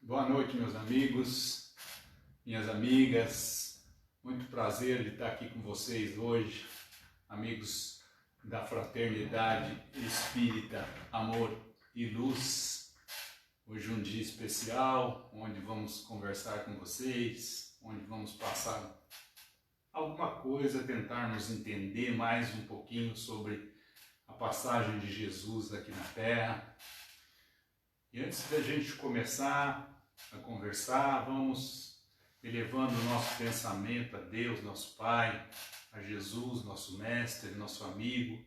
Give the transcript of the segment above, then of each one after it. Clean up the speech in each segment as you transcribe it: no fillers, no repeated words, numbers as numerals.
Boa noite, meus amigos, minhas amigas. Muito prazer de estar aqui com vocês hoje, amigos da Fraternidade Espírita Amor e Luz. Hoje um dia especial, onde vamos conversar com vocês, onde vamos passar alguma coisa, tentarmos entender mais um pouquinho sobre a passagem de Jesus aqui na Terra. E antes da gente começar a conversar, vamos elevando o nosso pensamento a Deus, nosso Pai, a Jesus, nosso Mestre, nosso amigo,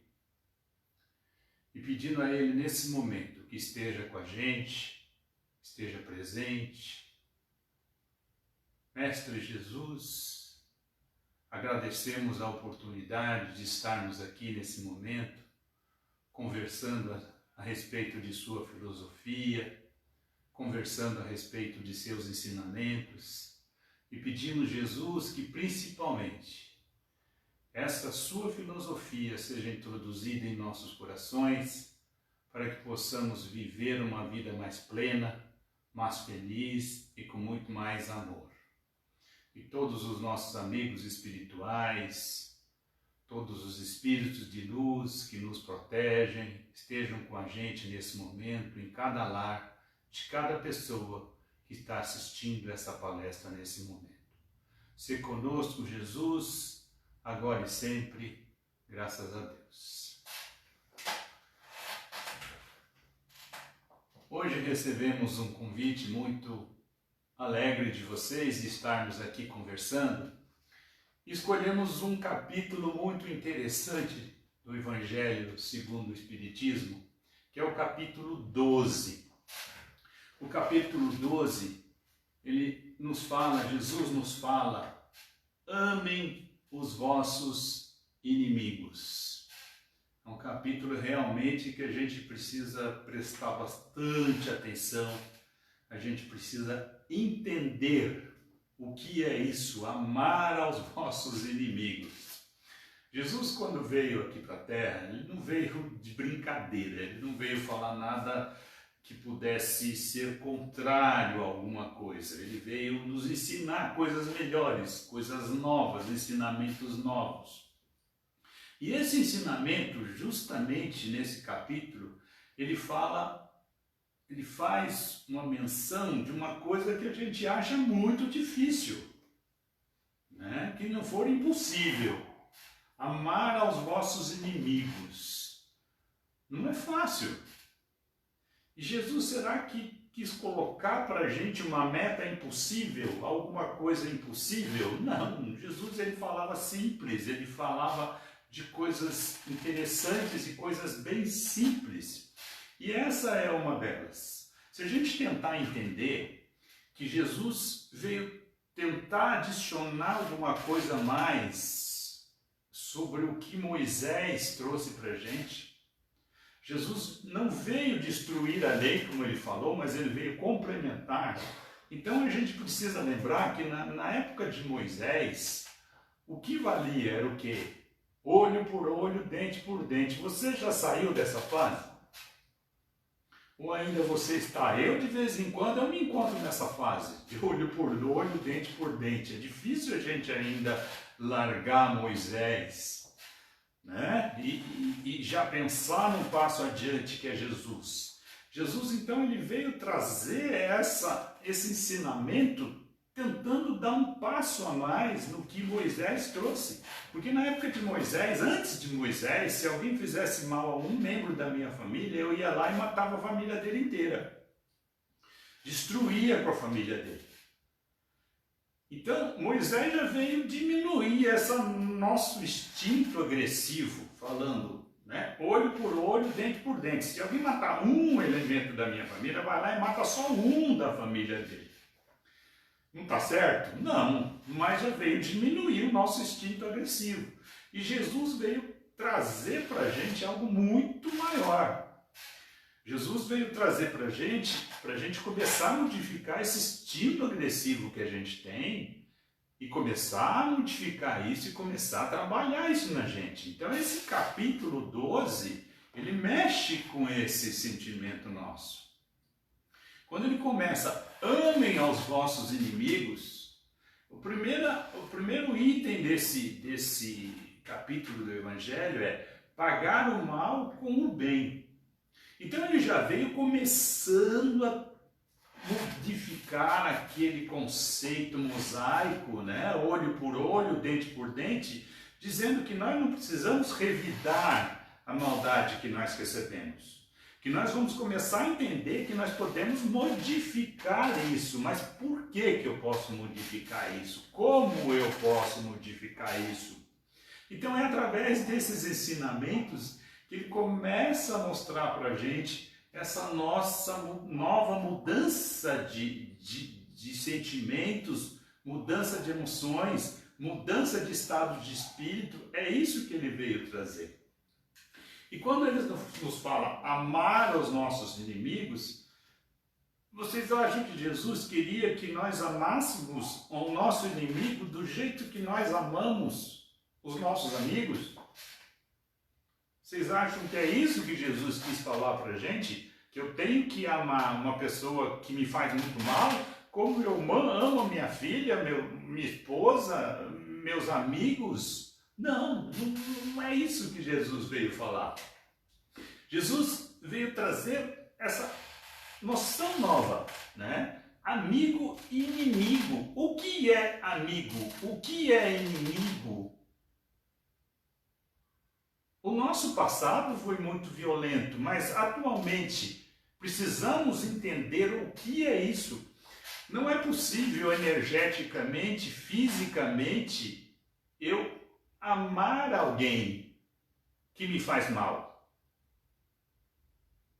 e pedindo a Ele nesse momento que esteja com a gente, esteja presente. Mestre Jesus, agradecemos a oportunidade de estarmos aqui nesse momento, conversando a respeito de sua filosofia, conversando a respeito de seus ensinamentos, e pedimos, Jesus, que principalmente essa sua filosofia seja introduzida em nossos corações, para que possamos viver uma vida mais plena, mais feliz e com muito mais amor. E todos os nossos amigos espirituais, todos os espíritos de luz que nos protegem, estejam com a gente nesse momento, em cada lar, de cada pessoa que está assistindo essa palestra nesse momento. Se conosco, Jesus, agora e sempre, graças a Deus. Hoje recebemos um convite muito alegre de vocês de estarmos aqui conversando. Escolhemos um capítulo muito interessante do Evangelho segundo o Espiritismo, que é o capítulo 12. O capítulo 12, Jesus nos fala: amem os vossos inimigos. É um capítulo realmente que a gente precisa prestar bastante atenção, a gente precisa entender o que é isso, amar aos vossos inimigos. Jesus, quando veio aqui para a Terra, ele não veio de brincadeira, ele não veio falar nada que pudesse ser contrário a alguma coisa. Ele veio nos ensinar coisas melhores, coisas novas, ensinamentos novos. E esse ensinamento, justamente nesse capítulo, ele faz uma menção de uma coisa que a gente acha muito difícil, né? Que não for impossível. Amar aos vossos inimigos. Não é fácil. E Jesus, será que quis colocar para a gente uma meta impossível, alguma coisa impossível? Não, Jesus ele falava simples, ele falava de coisas interessantes e coisas bem simples. E essa é uma delas. Se a gente tentar entender que Jesus veio tentar adicionar alguma coisa a mais sobre o que Moisés trouxe para a gente, Jesus não veio destruir a lei, como ele falou, mas ele veio complementar. Então a gente precisa lembrar que na época de Moisés, o que valia era o quê? Olho por olho, dente por dente. Você já saiu dessa fase? Ou ainda você está? Eu, de vez em quando, eu me encontro nessa fase, de olho por olho, dente por dente. É difícil a gente ainda largar Moisés, né? E já pensar num passo adiante, que é Jesus. Jesus, então, ele veio trazer esse ensinamento, tentando dar um passo a mais no que Moisés trouxe. Porque na época de Moisés, antes de Moisés, se alguém fizesse mal a um membro da minha família, eu ia lá e matava a família dele inteira. Destruía com a família dele. Então, Moisés já veio diminuir esse nosso instinto agressivo, falando, né? Olho por olho, dente por dente. Se alguém matar um elemento da minha família, vai lá e mata só um da família dele. Não está certo? Não, mas já veio diminuir o nosso instinto agressivo. E Jesus veio trazer para a gente algo muito maior. Jesus veio trazer para a gente começar a modificar esse instinto agressivo que a gente tem e começar a modificar isso e começar a trabalhar isso na gente. Então esse capítulo 12, ele mexe com esse sentimento nosso. Quando ele começa, amem aos vossos inimigos, o primeiro item desse capítulo do Evangelho é pagar o mal com o bem. Então ele já veio começando a modificar aquele conceito mosaico, né? Olho por olho, dente por dente, dizendo que nós não precisamos revidar a maldade que nós recebemos. Que nós vamos começar a entender que nós podemos modificar isso. Mas por que eu posso modificar isso? Como eu posso modificar isso? Então é através desses ensinamentos que ele começa a mostrar para a gente essa nossa nova mudança de sentimentos, mudança de emoções, mudança de estado de espírito. É isso que ele veio trazer. E quando ele nos fala amar os nossos inimigos, vocês acham que Jesus queria que nós amássemos o nosso inimigo do jeito que nós amamos os nossos amigos? Vocês acham que é isso que Jesus quis falar para a gente? Que eu tenho que amar uma pessoa que me faz muito mal, como eu amo minha filha, minha esposa, meus amigos? Não, não é isso que Jesus veio falar. Jesus veio trazer essa noção nova, né? Amigo e inimigo. O que é amigo? O que é inimigo? O nosso passado foi muito violento, mas atualmente precisamos entender o que é isso. Não é possível energeticamente, fisicamente, eu amar alguém que me faz mal.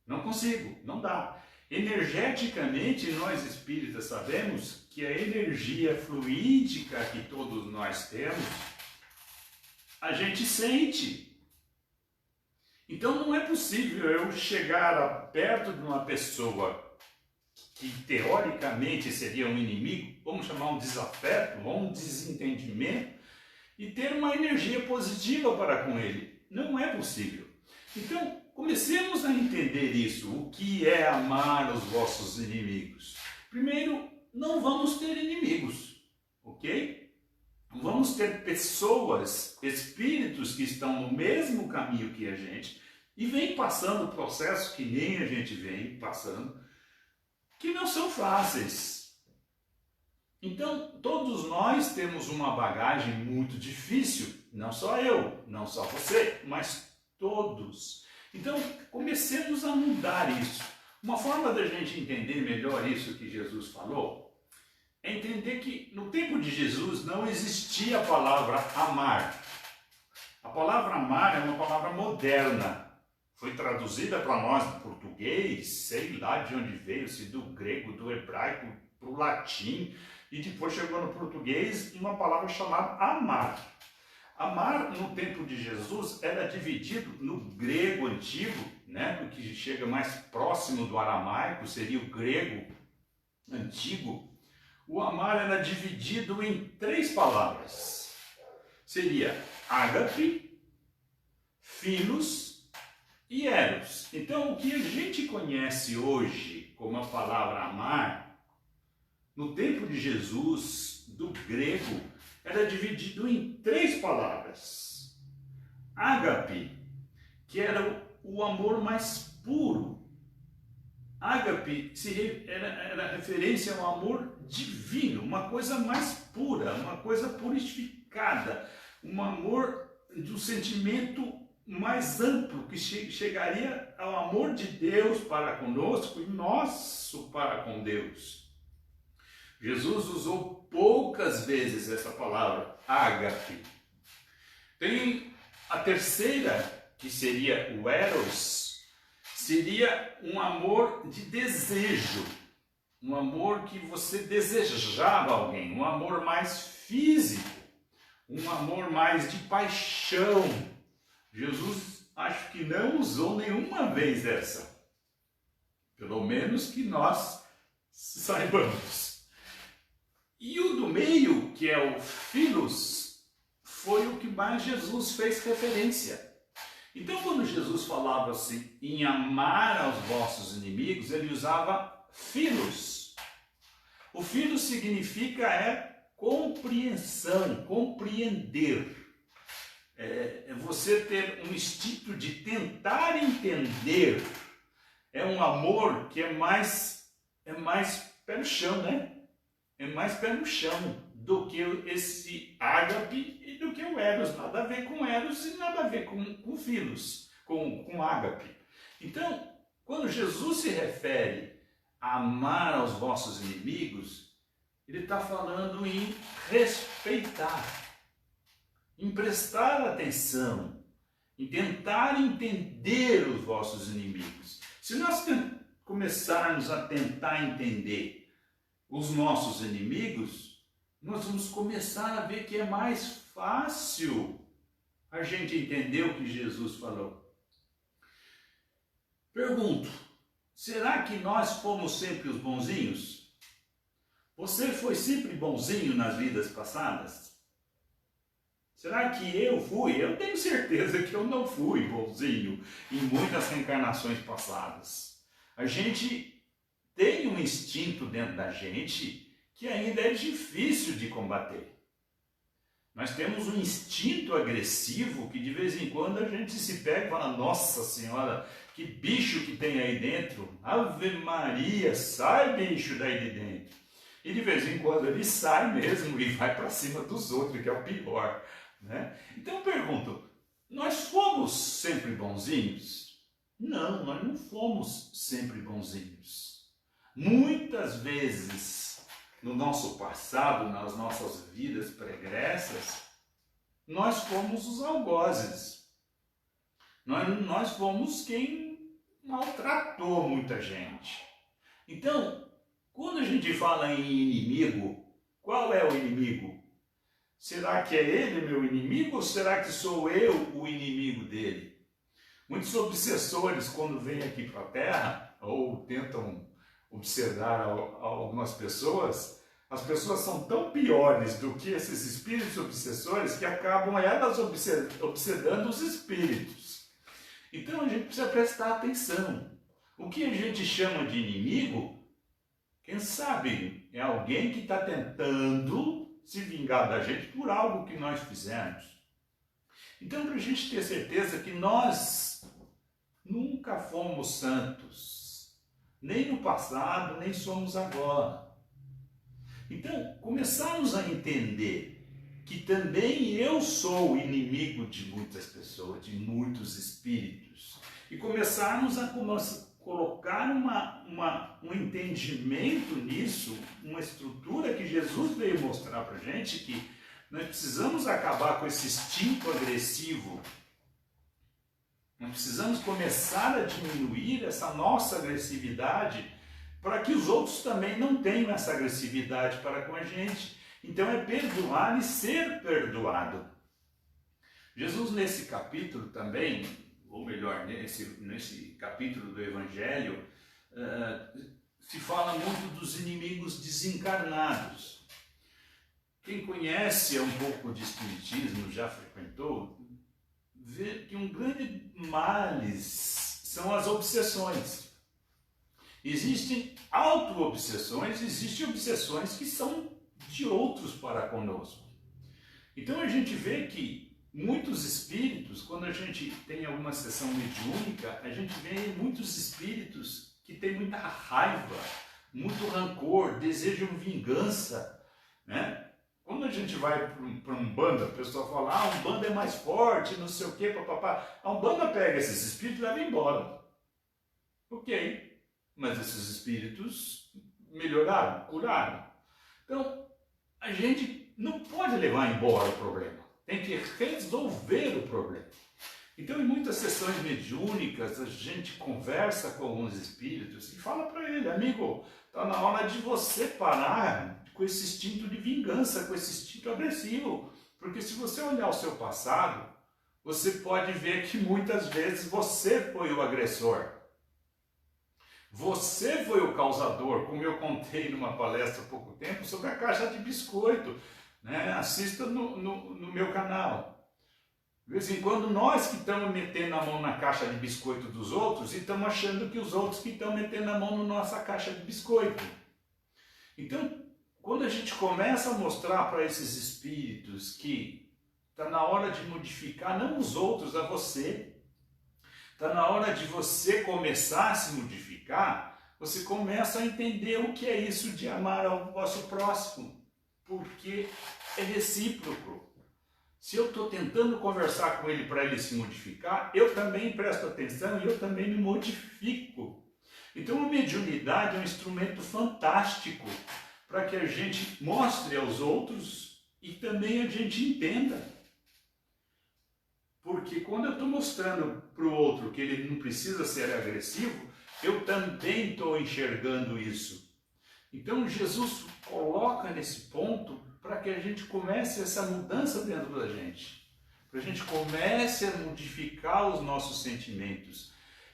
Não consigo, não dá. Energeticamente, nós espíritas sabemos que a energia fluídica que todos nós temos, a gente sente. Então não é possível eu chegar perto de uma pessoa que teoricamente seria um inimigo, vamos chamar um desafeto, ou um desentendimento, e ter uma energia positiva para com ele. Não é possível. Então, comecemos a entender isso. O que é amar os vossos inimigos? Primeiro, não vamos ter inimigos, ok? Vamos ter pessoas, espíritos que estão no mesmo caminho que a gente e vêm passando processos que nem a gente vem passando, que não são fáceis. Então, todos nós temos uma bagagem muito difícil, não só eu, não só você, mas todos. Então, comecemos a mudar isso. Uma forma da gente entender melhor isso que Jesus falou é entender que no tempo de Jesus não existia a palavra amar. A palavra amar é uma palavra moderna. Foi traduzida para nós do português, sei lá de onde veio, se do grego, do hebraico, para o latim, e depois chegou no português uma palavra chamada amar. Amar no tempo de Jesus era dividido no grego antigo, né, o que chega mais próximo do aramaico, seria o grego antigo. O amar era dividido em 3 palavras. Seria ágape, philos e eros. Então, o que a gente conhece hoje como a palavra amar, no tempo de Jesus, do grego, era dividido em 3 palavras. Ágape, que era o amor mais puro. Ágape era referência ao amor divino, uma coisa mais pura, uma coisa purificada, um amor de um sentimento mais amplo, que chegaria ao amor de Deus para conosco e nosso para com Deus. Jesus usou poucas vezes essa palavra, ágape. Tem a terceira, que seria o eros, seria um amor de desejo, um amor que você desejava alguém, um amor mais físico, um amor mais de paixão. Jesus, acho que não usou nenhuma vez essa, pelo menos que nós saibamos. E o do meio, que é o philos, foi o que mais Jesus fez referência. Então, quando Jesus falava assim, em amar aos vossos inimigos, ele usava philos. O philos significa compreensão, compreender. É você ter um instinto de tentar entender. É um amor que é mais pé no chão, né? É mais pé no chão do que esse ágape e do que o eros. Nada a ver com eros e nada a ver com philos, com ágape. Então, quando Jesus se refere a amar aos vossos inimigos, ele está falando em respeitar, em prestar atenção, em tentar entender os vossos inimigos. Se nós começarmos a tentar entender os nossos inimigos, nós vamos começar a ver que é mais fácil a gente entender o que Jesus falou. Pergunto, será que nós fomos sempre os bonzinhos? Você foi sempre bonzinho nas vidas passadas? Será que eu fui? Eu tenho certeza que eu não fui bonzinho em muitas reencarnações passadas. A gente tem um instinto dentro da gente que ainda é difícil de combater. Nós temos um instinto agressivo que de vez em quando a gente se pega e fala, nossa senhora, que bicho que tem aí dentro. Ave Maria, sai bicho daí de dentro. E de vez em quando ele sai mesmo e vai para cima dos outros, que é o pior. Né? Então eu pergunto, nós fomos sempre bonzinhos? Não, nós não fomos sempre bonzinhos. Muitas vezes, no nosso passado, nas nossas vidas pregressas, nós fomos os algozes. Nós fomos quem maltratou muita gente. Então, quando a gente fala em inimigo, qual é o inimigo? Será que é ele meu inimigo ou será que sou eu o inimigo dele? Muitos obsessores, quando vêm aqui para a Terra, ou tentam obsedar algumas pessoas, as pessoas são tão piores do que esses espíritos obsessores que acabam elas obsedando os espíritos. Então a gente precisa prestar atenção. O que a gente chama de inimigo, quem sabe é alguém que está tentando se vingar da gente por algo que nós fizemos. Então, para a gente ter certeza que nós nunca fomos santos, nem no passado, nem somos agora. Então, começarmos a entender que também eu sou inimigo de muitas pessoas, de muitos espíritos, e começarmos a colocar um entendimento nisso, uma estrutura que Jesus veio mostrar para a gente, que nós precisamos acabar com esse instinto agressivo, nós precisamos começar a diminuir essa nossa agressividade para que os outros também não tenham essa agressividade para com a gente. Então é perdoar e ser perdoado. Jesus nesse capítulo também, ou melhor, nesse capítulo do Evangelho, se fala muito dos inimigos desencarnados. Quem conhece um pouco de espiritismo, já frequentou, vê que um grande males são as obsessões. Existem auto-obsessões, existem obsessões que são de outros para conosco. Então a gente vê que muitos espíritos, quando a gente tem alguma sessão mediúnica, a gente vê muitos espíritos que têm muita raiva, muito rancor, desejam vingança, né? Quando a gente vai para Umbanda, o pessoal fala, a Umbanda é mais forte, não sei o quê, papapá. A Umbanda pega esses espíritos e leva embora. Ok, mas esses espíritos melhoraram, curaram. Então, a gente não pode levar embora o problema. Tem que resolver o problema. Então, em muitas sessões mediúnicas, a gente conversa com alguns espíritos e fala para ele, amigo, está na hora de você parar com esse instinto de vingança, com esse instinto agressivo. Porque se você olhar o seu passado, você pode ver que muitas vezes você foi o agressor. Você foi o causador, como eu contei numa palestra há pouco tempo, sobre a caixa de biscoito. Né? Assista no meu canal. De vez em quando nós que estamos metendo a mão na caixa de biscoito dos outros e estamos achando que os outros que estão metendo a mão na nossa caixa de biscoito. Então, quando a gente começa a mostrar para esses espíritos que está na hora de modificar não os outros, a você, está na hora de você começar a se modificar, você começa a entender o que é isso de amar ao vosso próximo, porque é recíproco. Se eu estou tentando conversar com ele para ele se modificar, eu também presto atenção e eu também me modifico. Então a mediunidade é um instrumento fantástico para que a gente mostre aos outros e também a gente entenda. Porque quando eu estou mostrando para o outro que ele não precisa ser agressivo, eu também estou enxergando isso. Então Jesus coloca nesse ponto para que a gente comece essa mudança dentro da gente. Para a gente comece a modificar os nossos sentimentos.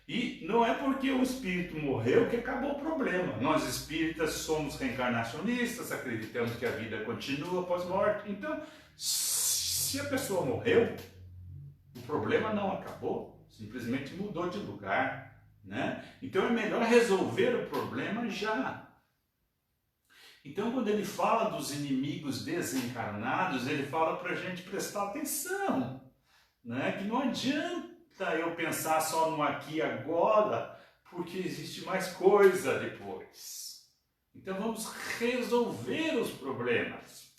E não é porque o espírito morreu que acabou o problema. Nós espíritas somos reencarnacionistas, acreditamos que a vida continua após morte. Então, se a pessoa morreu, o problema não acabou, simplesmente mudou de lugar, né? Então é melhor resolver o problema já. Então quando ele fala dos inimigos desencarnados, ele fala para a gente prestar atenção, né? Que não adianta eu pensar só no aqui e agora, porque existe mais coisa depois. Então vamos resolver os problemas.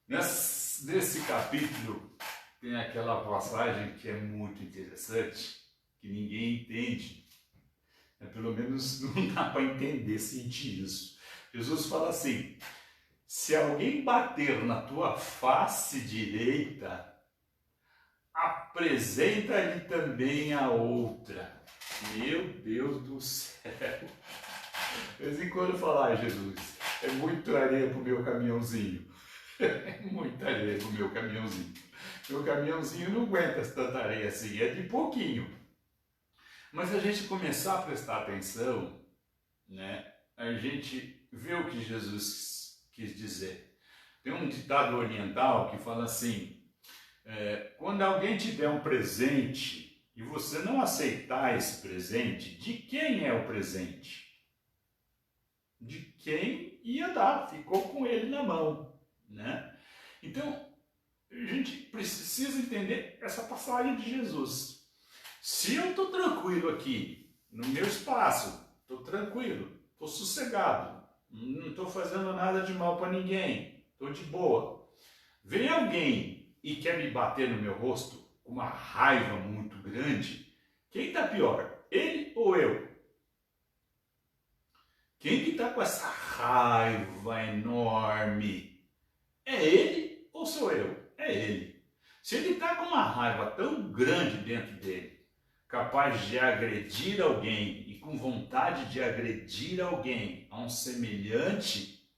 Nesse capítulo tem aquela passagem que é muito interessante, que ninguém entende. Pelo menos não dá para entender, sentir isso. Jesus fala assim: se alguém bater na tua face direita, apresenta-lhe também a outra. Meu Deus do céu! De vez em quando eu falo: ai Jesus, é muito areia pro meu caminhãozinho. É muita areia pro meu caminhãozinho. Meu caminhãozinho não aguenta tanta areia assim, é de pouquinho. Mas a gente começar a prestar atenção, né, a gente vê o que Jesus quis dizer. Tem um ditado oriental que fala assim: quando alguém te der um presente e você não aceitar esse presente, de quem é o presente? De quem ia dar, ficou com ele na mão, né? Então, a gente precisa entender essa passagem de Jesus. Se eu estou tranquilo aqui, no meu espaço, estou tranquilo, estou sossegado, não estou fazendo nada de mal para ninguém, estou de boa. Vem alguém e quer me bater no meu rosto com uma raiva muito grande, quem está pior, ele ou eu? Quem que está com essa raiva enorme? É ele ou sou eu? É ele. Se ele está com uma raiva tão grande dentro dele, capaz de agredir alguém e com vontade de agredir alguém a um semelhante,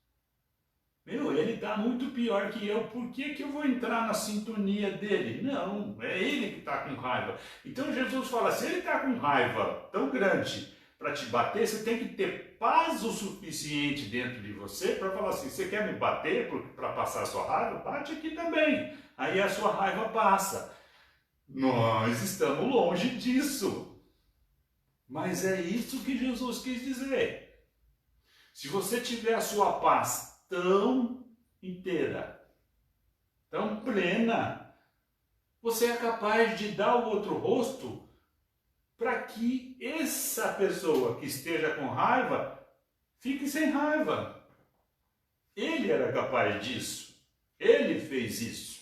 ele está muito pior que eu, por que eu vou entrar na sintonia dele? Não, é ele que está com raiva. Então Jesus fala, se ele está com raiva tão grande para te bater, você tem que ter paz o suficiente dentro de você para falar assim, você quer me bater para passar a sua raiva? Bate aqui também, aí a sua raiva passa. Nós estamos longe disso. Mas é isso que Jesus quis dizer. Se você tiver a sua paz tão inteira, tão plena, você é capaz de dar o outro rosto para que essa pessoa que esteja com raiva fique sem raiva. Ele era capaz disso. Ele fez isso.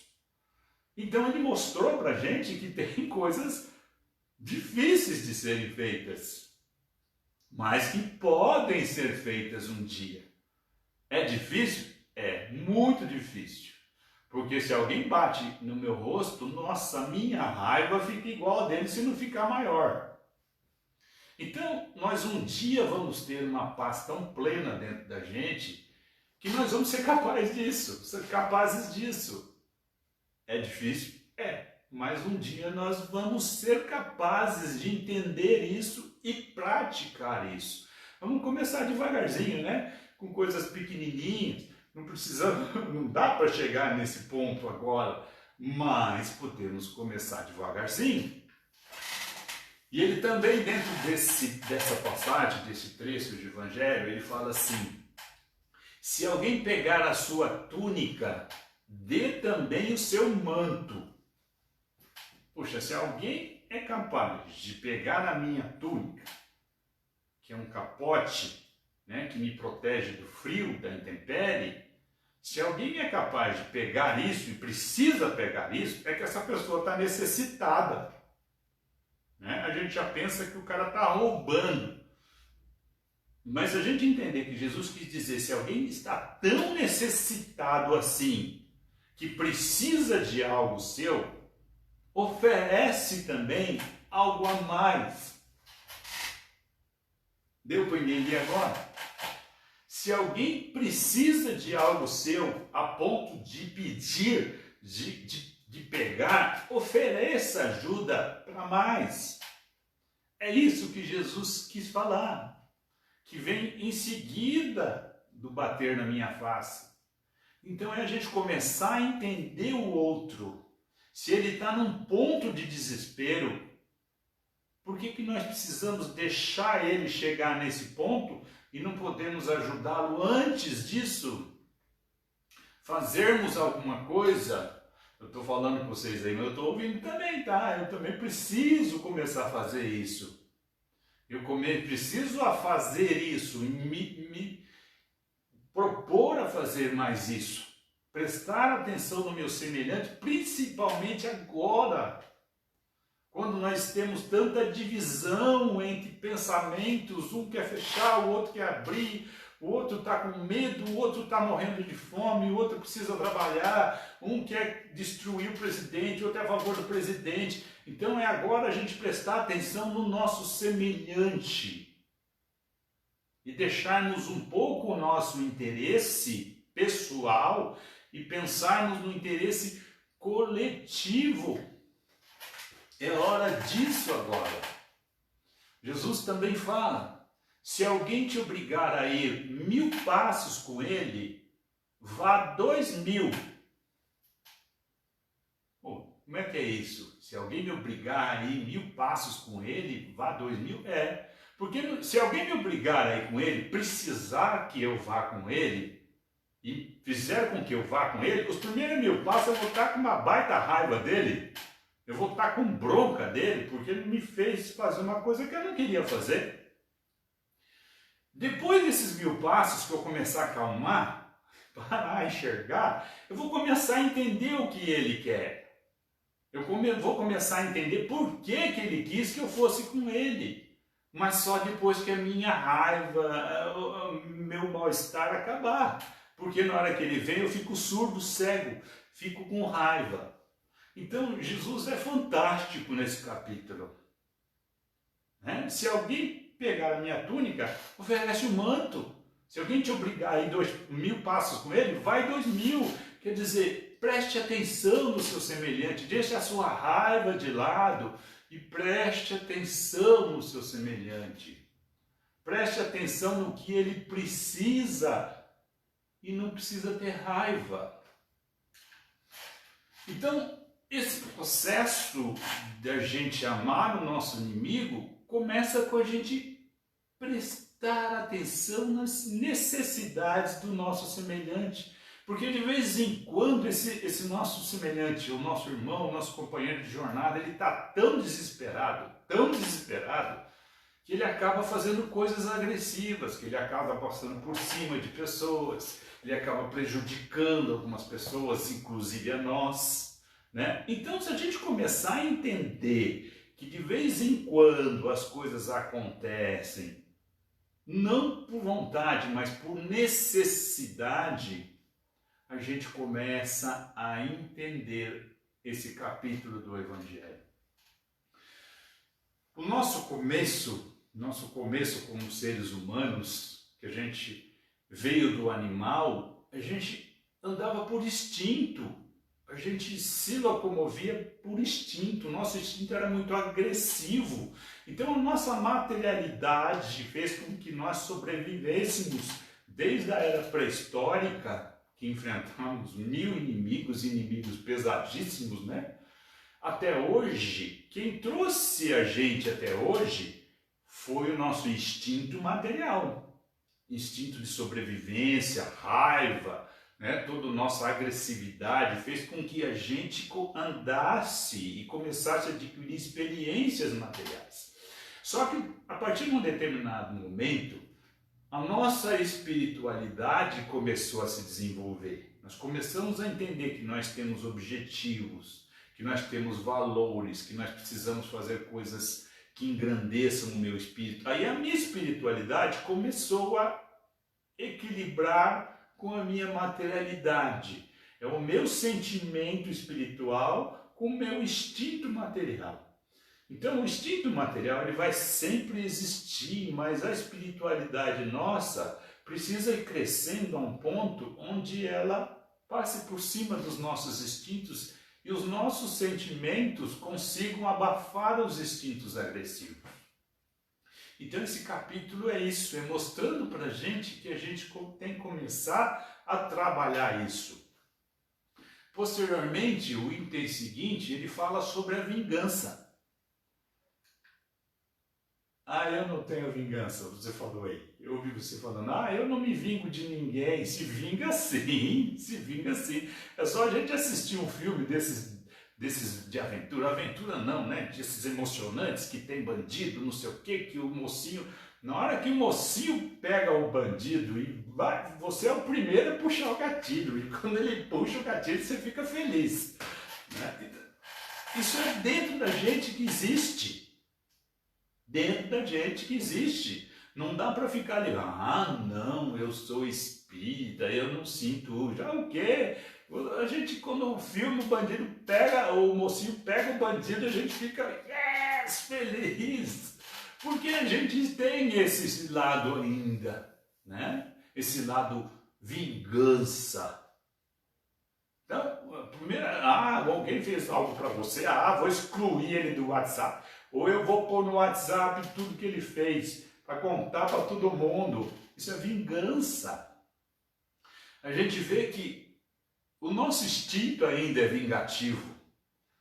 Então ele mostrou para a gente que tem coisas difíceis de serem feitas, mas que podem ser feitas um dia. É difícil? É muito difícil. Porque se alguém bate no meu rosto, nossa, minha raiva fica igual a dele se não ficar maior. Então, nós um dia vamos ter uma paz tão plena dentro da gente que nós vamos ser capazes disso. É difícil? É, mas um dia nós vamos ser capazes de entender isso e praticar isso. Vamos começar devagarzinho, né? Com coisas pequenininhas, não dá para chegar nesse ponto agora, mas podemos começar devagarzinho. E ele também, dentro dessa passagem, desse trecho de evangelho, ele fala assim: se alguém pegar a sua túnica, dê também o seu manto. Poxa, se alguém é capaz de pegar a minha túnica, que é um capote, né, que me protege do frio, da intempérie, se alguém é capaz de pegar isso e precisa pegar isso, é que essa pessoa está necessitada. Né? A gente já pensa que o cara está roubando. Mas se a gente entender que Jesus quis dizer, se alguém está tão necessitado assim, que precisa de algo seu, oferece também algo a mais. Deu para entender agora? Se alguém precisa de algo seu a ponto de pedir, de pegar, ofereça ajuda para mais. É isso que Jesus quis falar, que vem em seguida do bater na minha face. Então é a gente começar a entender o outro. Se ele está num ponto de desespero, por que nós precisamos deixar ele chegar nesse ponto e não podemos ajudá-lo antes disso? Fazermos alguma coisa. Eu estou falando com vocês aí, mas eu estou ouvindo também, tá? Eu também preciso começar a fazer isso. Preciso a fazer isso, me propor a fazer mais isso. Prestar atenção no meu semelhante, principalmente agora, quando nós temos tanta divisão entre pensamentos, um quer fechar, o outro quer abrir, o outro está com medo, o outro está morrendo de fome, o outro precisa trabalhar, um quer destruir o presidente, o outro é a favor do presidente. Então é agora a gente prestar atenção no nosso semelhante e deixarmos um pouco o nosso interesse pessoal e pensarmos no interesse coletivo. É hora disso agora. Jesus também fala, se alguém te obrigar a ir 1000 passos com ele, vá 2000. Bom, como é que é isso? Se alguém me obrigar a ir 1000 passos com ele, vá 2000? Porque se alguém me obrigar a ir com ele, precisar que eu vá com ele, e fizer com que eu vá com ele, os primeiros 1000 passos eu vou estar com uma baita raiva dele. Eu vou estar com bronca dele, porque ele me fez fazer uma coisa que eu não queria fazer. Depois desses 1000 passos que eu começar a acalmar, parar a enxergar, eu vou começar a entender o que ele quer. Eu vou começar a entender por que ele quis que eu fosse com ele. Mas só depois que a minha raiva, meu mal-estar acabar. Porque na hora que ele vem eu fico surdo, cego, fico com raiva. Então Jesus é fantástico nesse capítulo. Né? Se alguém pegar a minha túnica, oferece o manto. Se alguém te obrigar a ir 1000 passos com ele, vai 2000. Quer dizer, preste atenção no seu semelhante, deixe a sua raiva de lado e preste atenção no seu semelhante. Preste atenção no que ele precisa e não precisa ter raiva. Então, esse processo da gente amar o nosso inimigo começa com a gente prestar atenção nas necessidades do nosso semelhante. Porque de vez em quando esse nosso semelhante, o nosso irmão, o nosso companheiro de jornada, ele está tão desesperado, que ele acaba fazendo coisas agressivas, que ele acaba passando por cima de pessoas, ele acaba prejudicando algumas pessoas, inclusive a nós. Né? Então, se a gente começar a entender que de vez em quando as coisas acontecem, não por vontade, mas por necessidade, a gente começa a entender esse capítulo do Evangelho. O nosso começo como seres humanos, que a gente veio do animal, a gente andava por instinto. A gente se locomovia por instinto, o nosso instinto era muito agressivo. Então a nossa materialidade fez com que nós sobrevivêssemos desde a era pré-histórica, que enfrentamos 1000 inimigos pesadíssimos, né? Até hoje, quem trouxe a gente até hoje foi o nosso instinto material, instinto de sobrevivência, raiva, né? Toda a nossa agressividade fez com que a gente andasse e começasse a adquirir experiências materiais. Só que a partir de um determinado momento, a nossa espiritualidade começou a se desenvolver. Nós começamos a entender que nós temos objetivos, que nós temos valores, que nós precisamos fazer coisas que engrandeçam o meu espírito. Aí a minha espiritualidade começou a equilibrar com a minha materialidade. É o meu sentimento espiritual com o meu instinto material. Então o instinto material ele vai sempre existir, mas a espiritualidade nossa precisa ir crescendo a um ponto onde ela passe por cima dos nossos instintos e os nossos sentimentos consigam abafar os instintos agressivos. Então esse capítulo é isso, é mostrando para a gente que a gente tem que começar a trabalhar isso. Posteriormente, o item seguinte, ele fala sobre a vingança. Eu não tenho vingança, você falou aí. Eu ouvi você falando, eu não me vingo de ninguém. Se vinga sim, se vinga sim. É só a gente assistir um filme desses de aventura não, né? Desses emocionantes que tem bandido, não sei o que o mocinho... Na hora que o mocinho pega o bandido e vai, você é o primeiro a puxar o gatilho. E quando ele puxa o gatilho, você fica feliz. Né? Isso é dentro da gente que existe. Dentro da gente que existe. Não dá para ficar ali, não, eu sou espírita, eu não sinto. Já o quê? A gente, quando o filme, o bandido pega, o mocinho pega o bandido, a gente fica, yes, feliz. Porque a gente tem esse lado ainda, né? Esse lado vingança. Então, primeiro, alguém fez algo para você, vou excluir ele do WhatsApp, ou eu vou pôr no WhatsApp tudo que ele fez, para contar para todo mundo. Isso é vingança. A gente vê que o nosso instinto ainda é vingativo.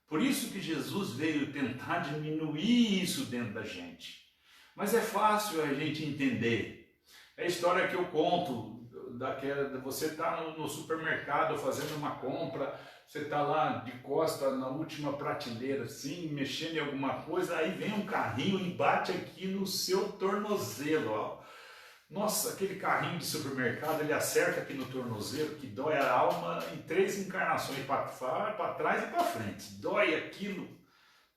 Por isso que Jesus veio tentar diminuir isso dentro da gente. Mas é fácil a gente entender. É a história que eu conto, você está no supermercado fazendo uma compra, você está lá de costa na última prateleira, assim, mexendo em alguma coisa, aí vem um carrinho e bate aqui no seu tornozelo, ó. Nossa, aquele carrinho de supermercado, ele acerta aqui no tornozelo, que dói a alma em 3 encarnações, para trás e para frente. Dói aquilo.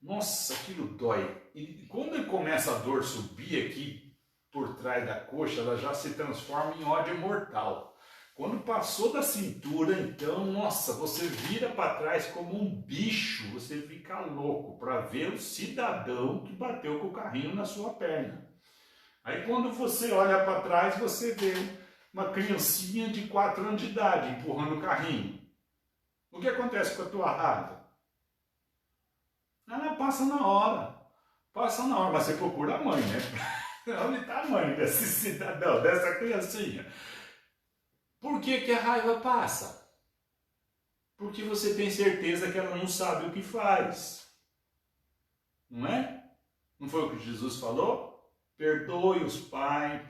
Nossa, aquilo dói. E quando ele começa a dor subir aqui por trás da coxa, ela já se transforma em ódio mortal. Quando passou da cintura, então, nossa, você vira para trás como um bicho, você fica louco para ver o cidadão que bateu com o carrinho na sua perna. Aí quando você olha para trás, você vê uma criancinha de 4 anos de idade empurrando o carrinho. O que acontece com a tua raiva? Ela passa na hora, mas você procura a mãe, né? Onde está a mãe desse cidadão, dessa criancinha? Por que a raiva passa? Porque você tem certeza que ela não sabe o que faz. Não é? Não foi o que Jesus falou? Perdoe os pais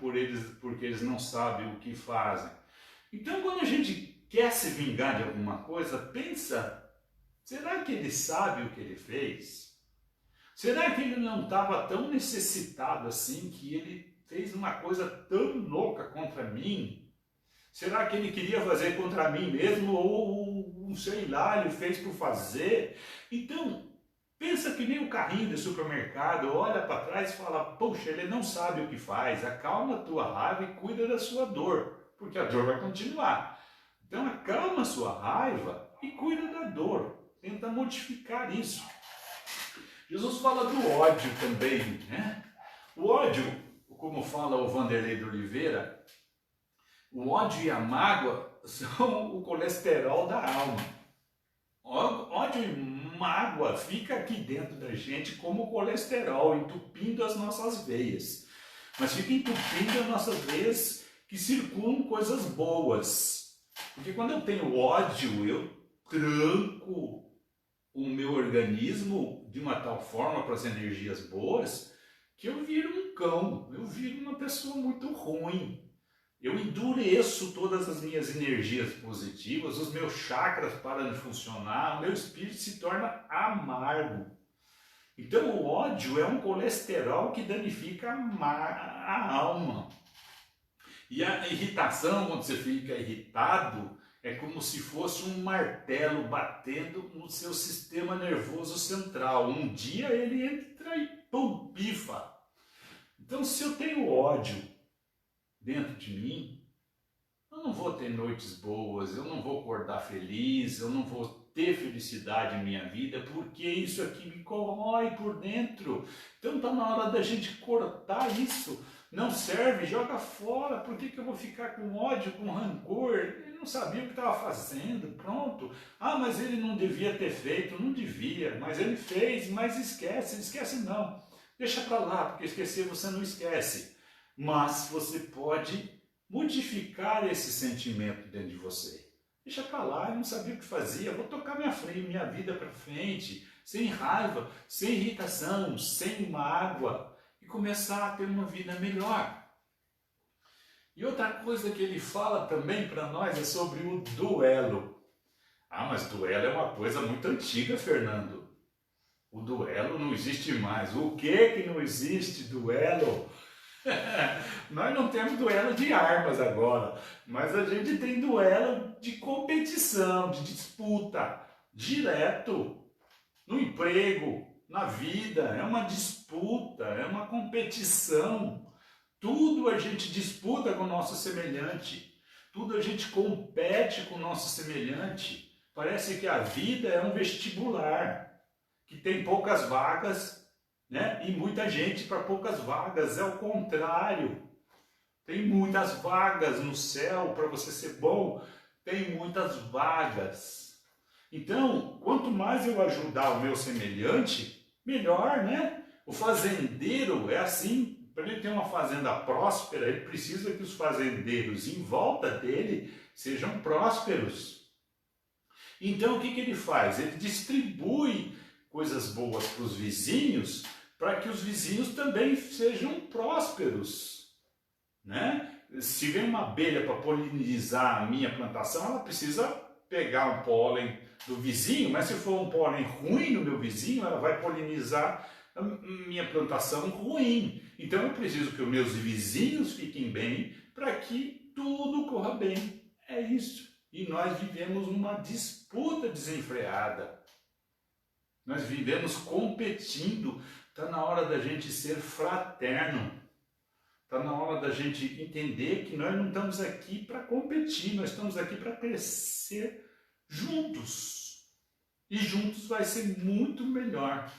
porque eles não sabem o que fazem. Então, quando a gente quer se vingar de alguma coisa, pensa, será que ele sabe o que ele fez? Será que ele não estava tão necessitado assim que ele fez uma coisa tão louca contra mim? Será que ele queria fazer contra mim mesmo? Ou, sei lá, ele fez por fazer? Então, pensa que nem o carrinho do supermercado, olha para trás e fala, poxa, ele não sabe o que faz, acalma a tua raiva e cuida da sua dor, porque a dor vai continuar. Então acalma a sua raiva e cuida da dor, tenta modificar isso. Jesus fala do ódio também, né? O ódio, como fala o Vanderlei de Oliveira, o ódio e a mágoa são o colesterol da alma. Ódio e mágoa fica aqui dentro da gente como colesterol, entupindo as nossas veias. Mas fica entupindo as nossas veias que circulam coisas boas. Porque quando eu tenho ódio, eu tranco o meu organismo de uma tal forma para as energias boas que eu viro um cão, eu viro uma pessoa muito ruim. Eu endureço todas as minhas energias positivas, os meus chakras param de funcionar, o meu espírito se torna amargo. Então o ódio é um colesterol que danifica a alma. E a irritação, quando você fica irritado, é como se fosse um martelo batendo no seu sistema nervoso central. Um dia ele entra e pum, pifa. Então se eu tenho ódio dentro de mim, eu não vou ter noites boas, eu não vou acordar feliz, eu não vou ter felicidade em minha vida, porque isso aqui me corrói por dentro. Então está na hora da gente cortar isso. Não serve, joga fora. Por que eu vou ficar com ódio, com rancor? Ele não sabia o que estava fazendo, pronto. Ah, mas ele não devia ter feito, não devia, mas ele fez, mas esquece não. Deixa para lá, porque esquecer você não esquece. Mas você pode modificar esse sentimento dentro de você. Deixa para lá, eu não sabia o que fazia, vou tocar minha vida para frente, sem raiva, sem irritação, sem mágoa, e começar a ter uma vida melhor. E outra coisa que ele fala também para nós é sobre o duelo. Ah, mas duelo é uma coisa muito antiga, Fernando. O duelo não existe mais. O que não existe duelo? Nós não temos duelo de armas agora, mas a gente tem duelo de competição, de disputa, direto, no emprego, na vida, é uma disputa, é uma competição. Tudo a gente disputa com o nosso semelhante, tudo a gente compete com o nosso semelhante. Parece que a vida é um vestibular, que tem poucas vagas, né? E muita gente para poucas vagas. É o contrário. Tem muitas vagas no céu para você ser bom. Tem muitas vagas. Então, quanto mais eu ajudar o meu semelhante, melhor, né? O fazendeiro é assim. Para ele ter uma fazenda próspera, ele precisa que os fazendeiros em volta dele sejam prósperos. Então, o que ele faz? Ele distribui coisas boas para os vizinhos, para que os vizinhos também sejam prósperos, né? Se vem uma abelha para polinizar a minha plantação, ela precisa pegar um pólen do vizinho, mas se for um pólen ruim no meu vizinho, ela vai polinizar a minha plantação ruim. Então eu preciso que os meus vizinhos fiquem bem para que tudo corra bem. É isso. E nós vivemos numa disputa desenfreada. Nós vivemos competindo. Está na hora da gente ser fraterno. Está na hora da gente entender que nós não estamos aqui para competir, nós estamos aqui para crescer juntos. E juntos vai ser muito melhor.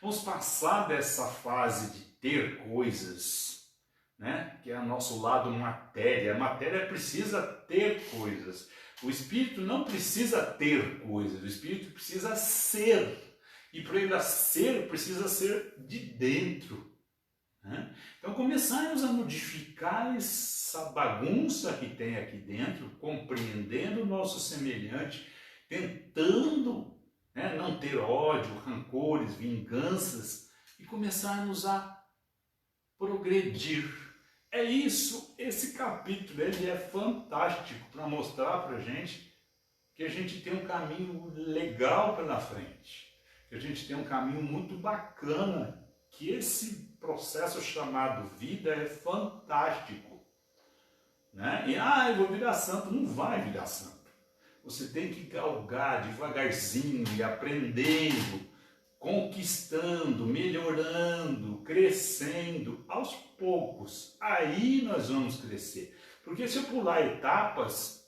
Vamos passar dessa fase de ter coisas, né? Que é o nosso lado matéria. A matéria precisa ter coisas. O espírito não precisa ter coisas, o espírito precisa ser. E para ele ser, precisa ser de dentro. Né? Então começarmos a modificar essa bagunça que tem aqui dentro, compreendendo o nosso semelhante, tentando, né, não ter ódio, rancores, vinganças, e começarmos a progredir. É isso, esse capítulo ele é fantástico para mostrar para a gente que a gente tem um caminho legal pela frente, que a gente tem um caminho muito bacana, que esse processo chamado vida é fantástico. Né? E, eu vou virar santo. Não vai virar santo. Você tem que galgar devagarzinho e aprendendo, conquistando, melhorando, crescendo, aos poucos. Aí nós vamos crescer. Porque se eu pular etapas,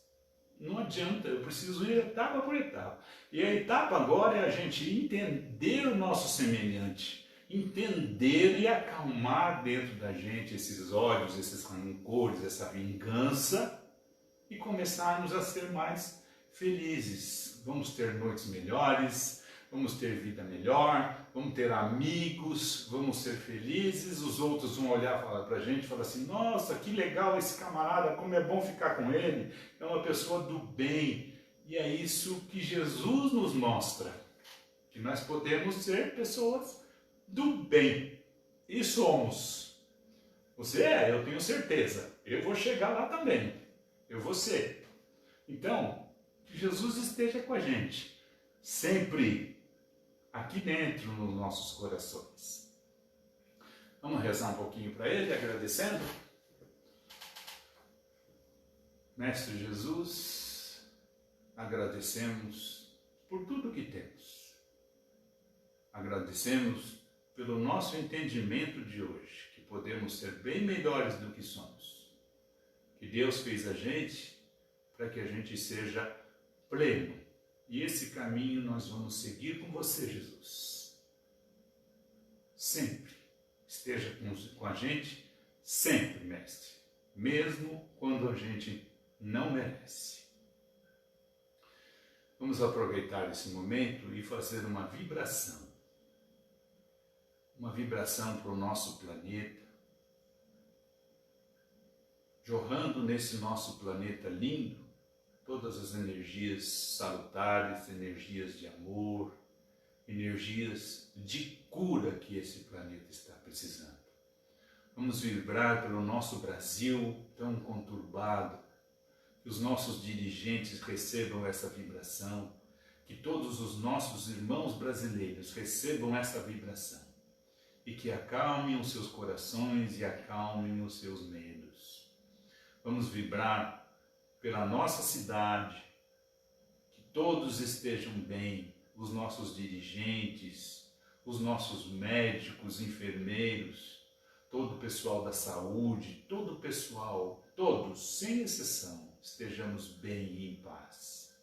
não adianta, eu preciso ir etapa por etapa. E a etapa agora é a gente entender o nosso semelhante, entender e acalmar dentro da gente esses ódios, esses rancores, essa vingança, e começarmos a ser mais felizes. Vamos ter noites melhores, vamos ter vida melhor, vamos ter amigos, vamos ser felizes, os outros vão olhar para a gente e falar assim, nossa, que legal esse camarada, como é bom ficar com ele, é uma pessoa do bem. E é isso que Jesus nos mostra, que nós podemos ser pessoas do bem. E somos. Você é, eu tenho certeza. Eu vou chegar lá também. Eu vou ser. Então, que Jesus esteja com a gente, sempre aqui dentro nos nossos corações. Vamos rezar um pouquinho para Ele, agradecendo? Mestre Jesus, agradecemos por tudo que temos. Agradecemos pelo nosso entendimento de hoje, que podemos ser bem melhores do que somos. Que Deus fez a gente para que a gente seja pleno. E esse caminho nós vamos seguir com você, Jesus. Sempre. Esteja com a gente, sempre, Mestre. Mesmo quando a gente não merece. Vamos aproveitar esse momento e fazer uma vibração. Uma vibração para o nosso planeta. Jorrando nesse nosso planeta lindo, todas as energias salutares, energias de amor, energias de cura que esse planeta está precisando. Vamos vibrar pelo nosso Brasil tão conturbado, que os nossos dirigentes recebam essa vibração, que todos os nossos irmãos brasileiros recebam essa vibração e que acalmem os seus corações e acalmem os seus medos. Vamos vibrar pela nossa cidade, que todos estejam bem, os nossos dirigentes, os nossos médicos, enfermeiros, todo o pessoal da saúde, todo o pessoal, todos, sem exceção, estejamos bem e em paz.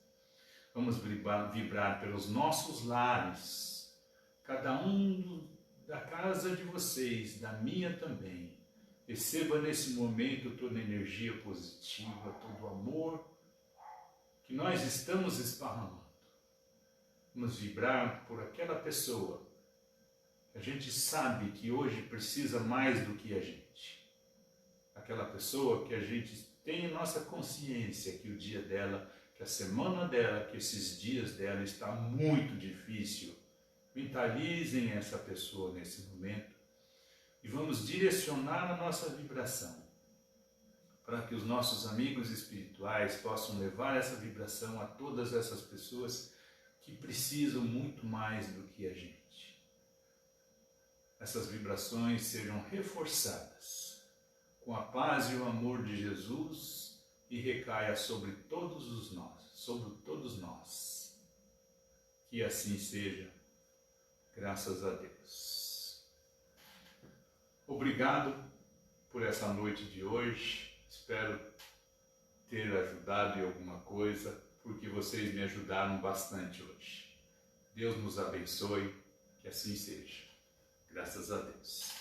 Vamos vibrar pelos nossos lares, cada um da casa de vocês, da minha também. Receba nesse momento toda a energia positiva, todo o amor que nós estamos esparramando. Vamos vibrar por aquela pessoa que a gente sabe que hoje precisa mais do que a gente. Aquela pessoa que a gente tem em nossa consciência que o dia dela, que a semana dela, que esses dias dela está muito difícil. Mentalizem essa pessoa nesse momento. E vamos direcionar a nossa vibração para que os nossos amigos espirituais possam levar essa vibração a todas essas pessoas que precisam muito mais do que a gente. Essas vibrações sejam reforçadas com a paz e o amor de Jesus e recaia sobre todos nós. Que assim seja, graças a Deus. Obrigado por essa noite de hoje. Espero ter ajudado em alguma coisa, porque vocês me ajudaram bastante hoje. Deus nos abençoe, que assim seja. Graças a Deus.